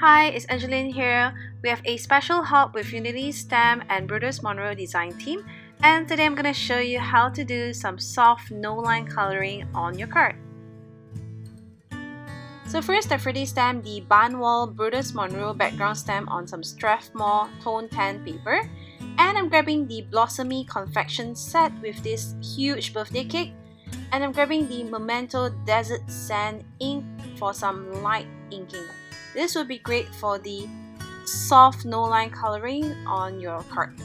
Hi, it's Angeline here. We have a special help with Unity, Stamp, and Brutus Monroe design team, and today I'm going to show you how to do some soft no-line coloring on your card. So first, I've already stamped the barn wall Brutus Monroe background stamp on some Strathmore tone tan paper, and I'm grabbing the Blossomy Confections set with this huge birthday cake, and I'm grabbing the Memento Desert Sand ink for some light inking. This would be great for the soft no-line coloring on your card.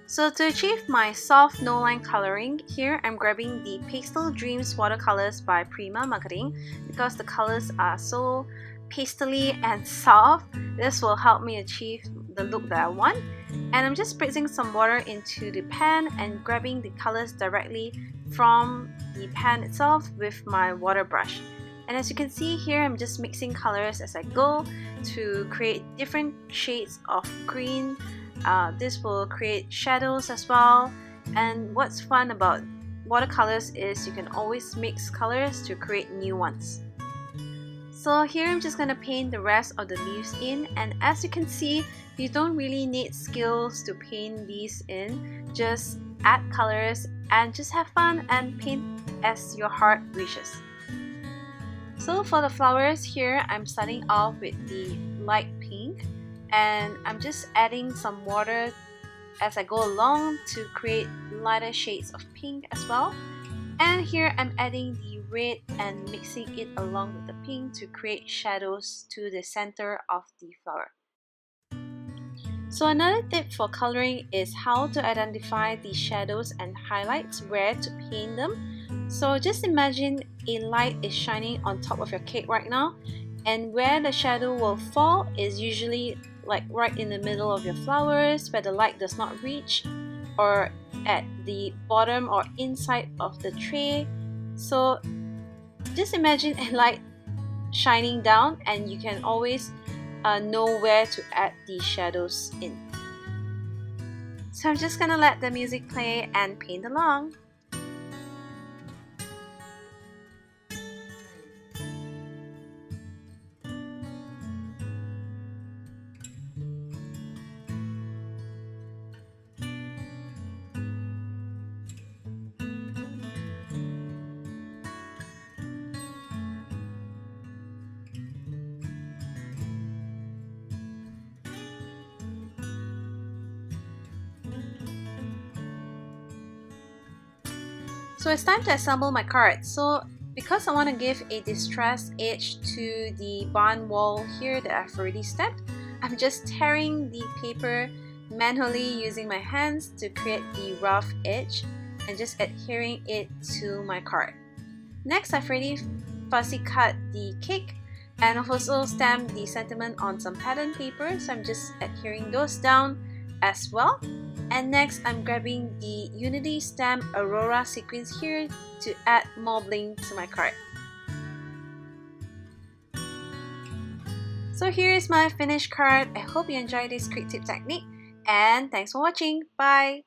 So to achieve my soft no-line coloring, here I'm grabbing the Pastel Dreams watercolors by Prima marketing because the colors are so pastely and soft. This will help me achieve the look that I want. And I'm just spritzing some water into the pan and grabbing the colors directly from the pan itself with my water brush. And as you can see here, I'm just mixing colors as I go to create different shades of green. This will create shadows as well. And what's fun about watercolors is you can always mix colors to create new ones. So here I'm just going to paint the rest of the leaves in, and as you can see, you don't really need skills to paint these in. Just add colors and just have fun and paint as your heart wishes. So for the flowers here, I'm starting off with the light pink, and I'm just adding some water as I go along to create lighter shades of pink as well. And here I'm adding the red and mixing it along with the pink to create shadows to the center of the flower. So another tip for coloring is how to identify the shadows and highlights, where to paint them. So just imagine a light is shining on top of your cake right now, and where the shadow will fall is usually like right in the middle of your flowers where the light does not reach, or at the bottom or inside of the tray. So just imagine a light shining down and you can always know where to add the shadows in. So I'm just gonna let the music play and paint along. So it's time to assemble my card. So because I want to give a distressed edge to the barn wall here that I've already stamped, I'm just tearing the paper manually using my hands to create the rough edge and just adhering it to my card. Next, I've already fussy cut the cake and I've also stamped the sentiment on some pattern paper, so I'm just adhering those down as well. And next, I'm grabbing the Unity Stamp Aurora sequins here to add more bling to my card. So here is my finished card. I hope you enjoyed this quick tip technique, and thanks for watching. Bye!